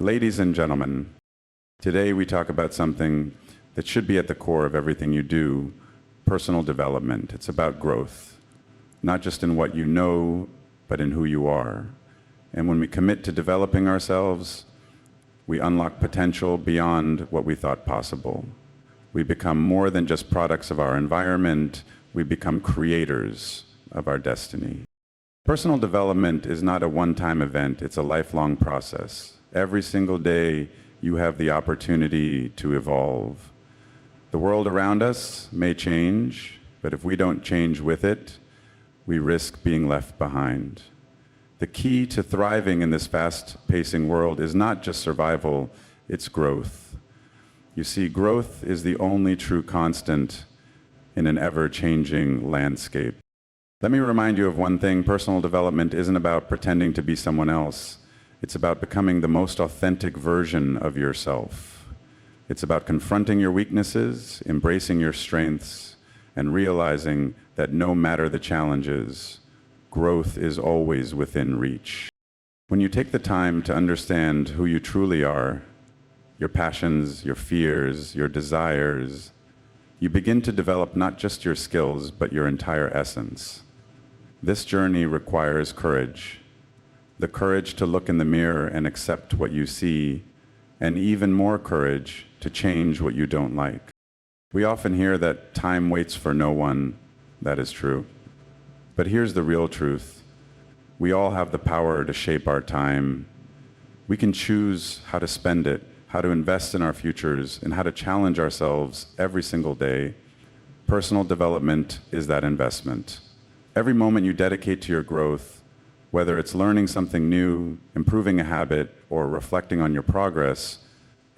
Ladies and gentlemen, today we talk about something that should be at the core of everything you do, personal development. It's about growth, not just in what you know, but in who you are. And when we commit to developing ourselves, we unlock potential beyond what we thought possible. We become more than just products of our environment, we become creators of our destiny. Personal development is not a one-time event, it's a lifelong process. Every single day, you have the opportunity to evolve. The world around us may change, but if we don't change with it, we risk being left behind. The key to thriving in this fast-pacing world is not just survival, it's growth. You see, growth is the only true constant in an ever-changing landscape. Let me remind you of one thing: personal development isn't about pretending to be someone else. It's about becoming the most authentic version of yourself. It's about confronting your weaknesses, embracing your strengths, and realizing that no matter the challenges, growth is always within reach. When you take the time to understand who you truly are, your passions, your fears, your desires, you begin to develop not just your skills, but your entire essence. This journey requires courage. The courage to look in the mirror and accept what you see, and even more courage to change what you don't like. We often hear that time waits for no one. That is true. But here's the real truth. We all have the power to shape our time. We can choose how to spend it, how to invest in our futures, and how to challenge ourselves every single day. Personal development is that investment. Every moment you dedicate to your growth, whether it's learning something new, improving a habit, or reflecting on your progress,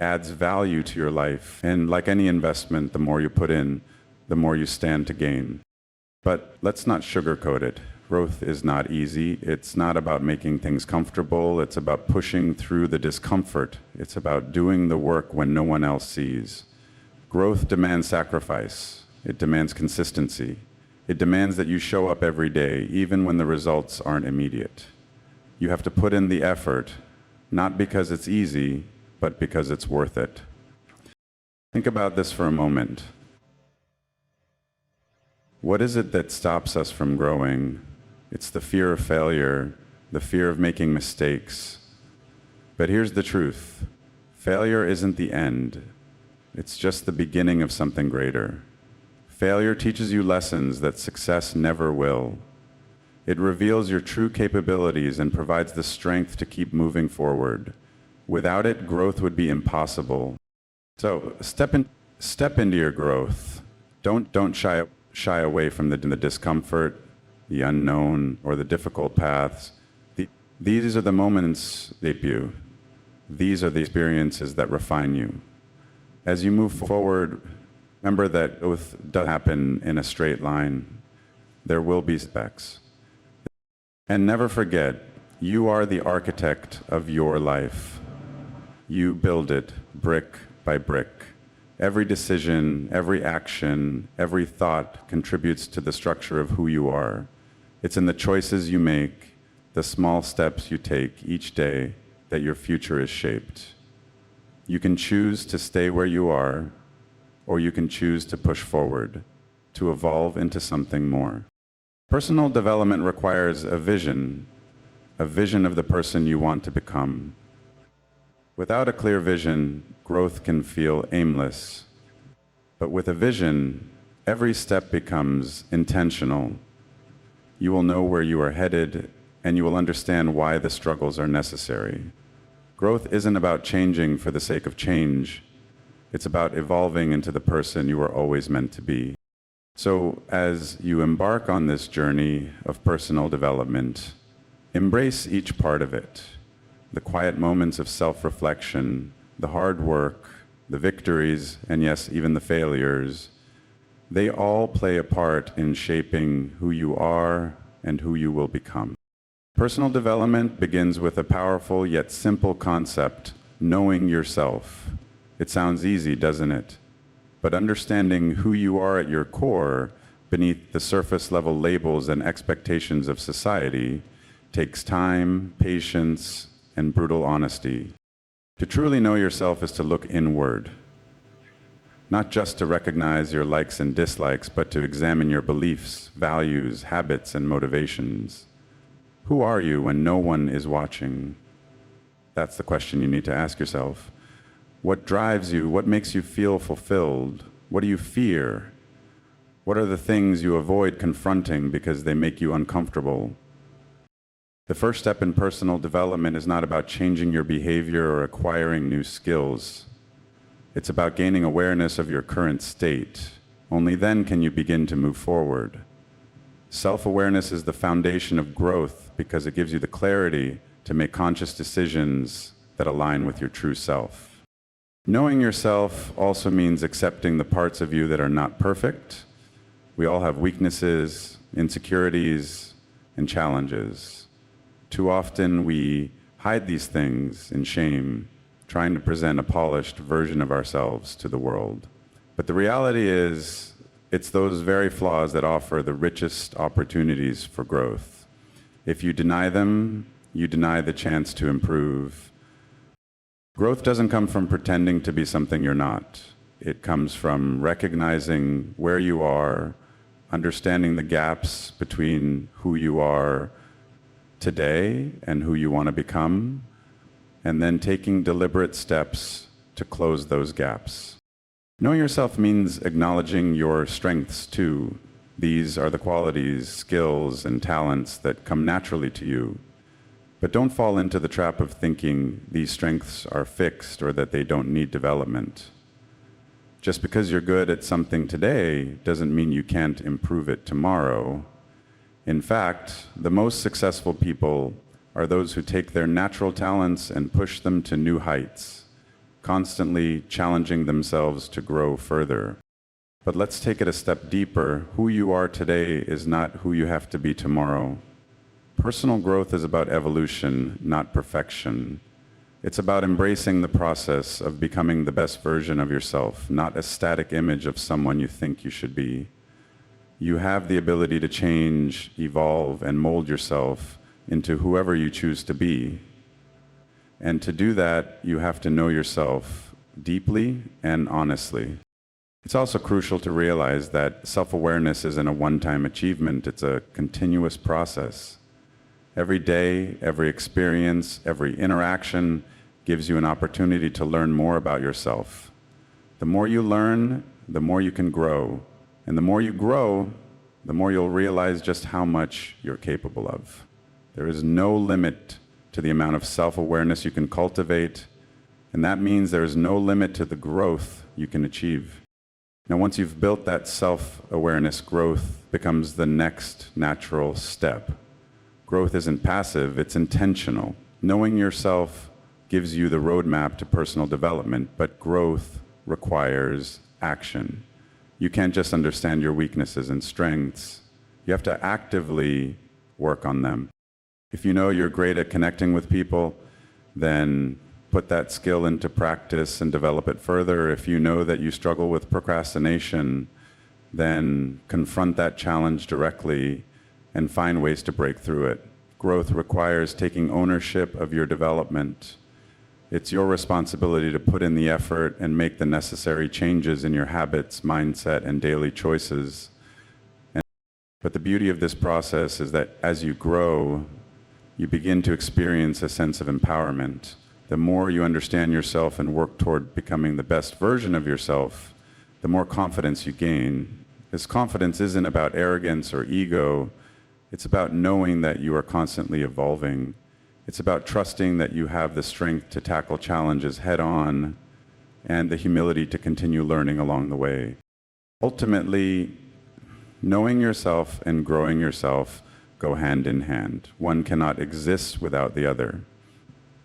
adds value to your life. And like any investment, the more you put in, the more you stand to gain. But let's not sugarcoat it. Growth is not easy. It's not about making things comfortable. It's about pushing through the discomfort. It's about doing the work when no one else sees. Growth demands sacrifice. It demands consistency. It demands that you show up every day, even when the results aren't immediate. You have to put in the effort, not because it's easy, but because it's worth it. Think about this for a moment. What is it that stops us from growing? It's the fear of failure, the fear of making mistakes. But here's the truth. Failure isn't the end. It's just the beginning of something greater. Failure teaches you lessons that success never will. It reveals your true capabilities and provides the strength to keep moving forward. Without it, growth would be impossible. So step into your growth. Don't shy away from the discomfort, the unknown, or the difficult paths. These are the moments that shape you. These are the experiences that refine you. As you move forward, remember that growth doesn't happen in a straight line. There will be setbacks. And never forget, you are the architect of your life. You build it brick by brick. Every decision, every action, every thought contributes to the structure of who you are. It's in the choices you make, the small steps you take each day, that your future is shaped. You can choose to stay where you are, or you can choose to push forward, to evolve into something more. Personal development requires a vision of the person you want to become. Without a clear vision, growth can feel aimless. But with a vision, every step becomes intentional. You will know where you are headed, and you will understand why the struggles are necessary. Growth isn't about changing for the sake of change. It's about evolving into the person you were always meant to be. So as you embark on this journey of personal development, embrace each part of it. The quiet moments of self-reflection, the hard work, the victories, and yes, even the failures. They all play a part in shaping who you are and who you will become. Personal development begins with a powerful yet simple concept: knowing yourself. It sounds easy, doesn't it? But understanding who you are at your core, beneath the surface-level labels and expectations of society, takes time, patience, and brutal honesty. To truly know yourself is to look inward, not just to recognize your likes and dislikes, but to examine your beliefs, values, habits, and motivations. Who are you when no one is watching? That's the question you need to ask yourself. What drives you? What makes you feel fulfilled? What do you fear? What are the things you avoid confronting because they make you uncomfortable? The first step in personal development is not about changing your behavior or acquiring new skills. It's about gaining awareness of your current state. Only then can you begin to move forward. Self-awareness is the foundation of growth because it gives you the clarity to make conscious decisions that align with your true self. Knowing yourself also means accepting the parts of you that are not perfect. We all have weaknesses, insecurities, and challenges. Too often we hide these things in shame, trying to present a polished version of ourselves to the world. But the reality is, it's those very flaws that offer the richest opportunities for growth. If you deny them, you deny the chance to improve. Growth doesn't come from pretending to be something you're not. It comes from recognizing where you are, understanding the gaps between who you are today and who you want to become, and then taking deliberate steps to close those gaps. Knowing yourself means acknowledging your strengths too. These are the qualities, skills, and talents that come naturally to you. But don't fall into the trap of thinking these strengths are fixed or that they don't need development. Just because you're good at something today doesn't mean you can't improve it tomorrow. In fact, the most successful people are those who take their natural talents and push them to new heights, constantly challenging themselves to grow further. But let's take it a step deeper. Who you are today is not who you have to be tomorrow. Personal growth is about evolution, not perfection. It's about embracing the process of becoming the best version of yourself, not a static image of someone you think you should be. You have the ability to change, evolve, and mold yourself into whoever you choose to be. And to do that, you have to know yourself deeply and honestly. It's also crucial to realize that self-awareness isn't a one-time achievement, it's a continuous process. Every day, every experience, every interaction gives you an opportunity to learn more about yourself. The more you learn, the more you can grow. And the more you grow, the more you'll realize just how much you're capable of. There is no limit to the amount of self-awareness you can cultivate, and that means there is no limit to the growth you can achieve. Now, once you've built that self-awareness, growth becomes the next natural step. Growth isn't passive, it's intentional. Knowing yourself gives you the roadmap to personal development, but growth requires action. You can't just understand your weaknesses and strengths. You have to actively work on them. If you know you're great at connecting with people, then put that skill into practice and develop it further. If you know that you struggle with procrastination, then confront that challenge directly and find ways to break through it. Growth requires taking ownership of your development. It's your responsibility to put in the effort and make the necessary changes in your habits, mindset, and daily choices. But the beauty of this process is that as you grow, you begin to experience a sense of empowerment. The more you understand yourself and work toward becoming the best version of yourself, the more confidence you gain. This confidence isn't about arrogance or ego. It's about knowing that you are constantly evolving. It's about trusting that you have the strength to tackle challenges head on and the humility to continue learning along the way. Ultimately, knowing yourself and growing yourself go hand in hand. One cannot exist without the other.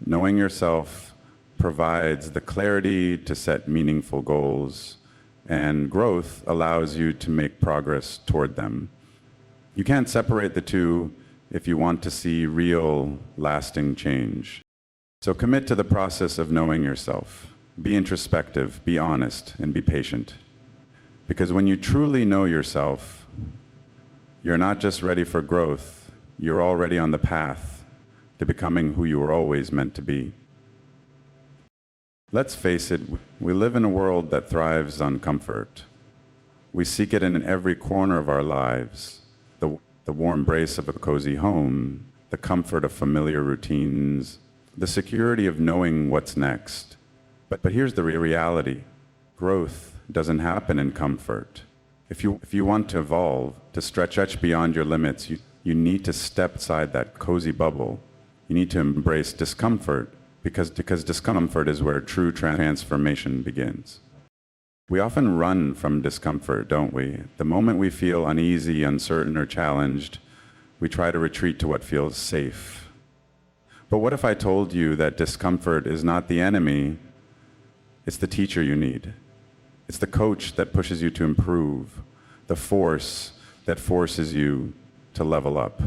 Knowing yourself provides the clarity to set meaningful goals, and growth allows you to make progress toward them. You can't separate the two if you want to see real, lasting change. So commit to the process of knowing yourself. Be introspective, be honest, and be patient. Because when you truly know yourself, you're not just ready for growth, you're already on the path to becoming who you were always meant to be. Let's face it, we live in a world that thrives on comfort. We seek it in every corner of our lives. The warm embrace of a cozy home, the comfort of familiar routines, the security of knowing what's next. But here's the reality. Growth doesn't happen in comfort. If you want to evolve, to stretch beyond your limits, you need to step outside that cozy bubble. You need to embrace discomfort because discomfort is where true transformation begins. We often run from discomfort, don't we? The moment we feel uneasy, uncertain, or challenged, we try to retreat to what feels safe. But what if I told you that discomfort is not the enemy, it's the teacher you need? It's the coach that pushes you to improve, the force that forces you to level up.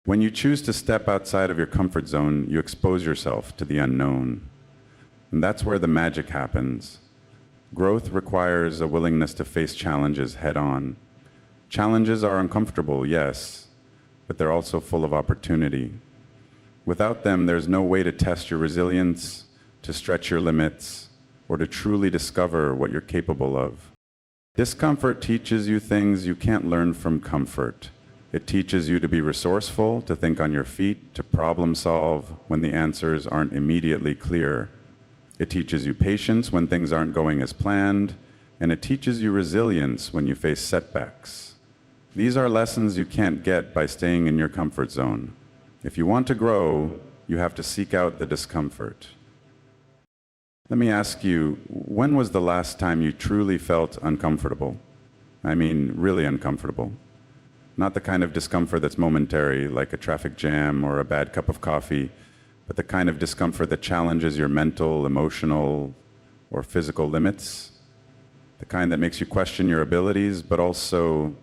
When you choose to step outside of your comfort zone, you expose yourself to the unknown. And that's where the magic happens. Growth requires a willingness to face challenges head on. Challenges are uncomfortable, yes, but they're also full of opportunity. Without them, there's no way to test your resilience, to stretch your limits, or to truly discover what you're capable of. Discomfort teaches you things you can't learn from comfort. It teaches you to be resourceful, to think on your feet, to problem solve when the answers aren't immediately clear. It teaches you patience when things aren't going as planned, and it teaches you resilience when you face setbacks. These are lessons you can't get by staying in your comfort zone. If you want to grow, you have to seek out the discomfort. Let me ask you, when was the last time you truly felt uncomfortable? I mean, really uncomfortable. Not the kind of discomfort that's momentary, like a traffic jam or a bad cup of coffee, but the kind of discomfort that challenges your mental, emotional, or physical limits. The kind that makes you question your abilities, but also,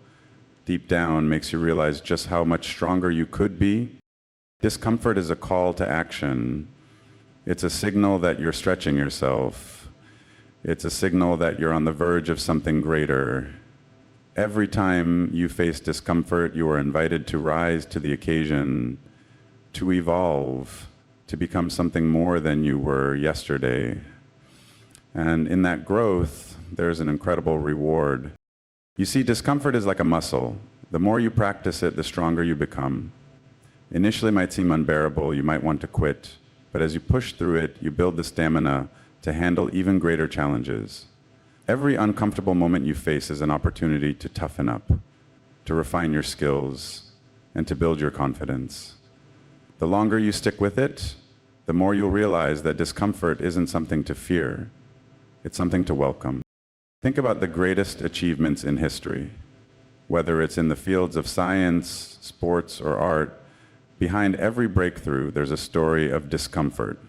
deep down, makes you realize just how much stronger you could be. Discomfort is a call to action. It's a signal that you're stretching yourself. It's a signal that you're on the verge of something greater. Every time you face discomfort, you are invited to rise to the occasion, to evolve, to become something more than you were yesterday. And in that growth, there's an incredible reward. You see, discomfort is like a muscle. The more you practice it, the stronger you become. Initially, it might seem unbearable, you might want to quit, but as you push through it, you build the stamina to handle even greater challenges. Every uncomfortable moment you face is an opportunity to toughen up, to refine your skills, and to build your confidence. The longer you stick with it, the more you'll realize that discomfort isn't something to fear, it's something to welcome. Think about the greatest achievements in history. Whether it's in the fields of science, sports, or art, behind every breakthrough, there's a story of discomfort.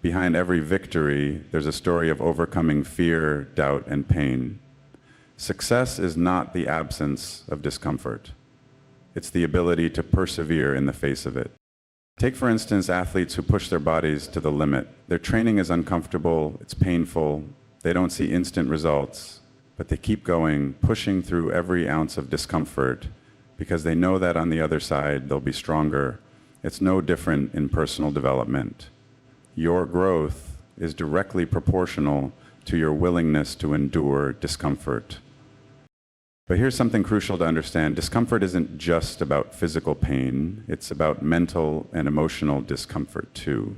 Behind every victory, there's a story of overcoming fear, doubt, and pain. Success is not the absence of discomfort. It's the ability to persevere in the face of it. Take, for instance, athletes who push their bodies to the limit. Their training is uncomfortable, it's painful, they don't see instant results, but they keep going, pushing through every ounce of discomfort because they know that on the other side they'll be stronger. It's no different in personal development. Your growth is directly proportional to your willingness to endure discomfort. But here's something crucial to understand. Discomfort isn't just about physical pain. It's about mental and emotional discomfort too.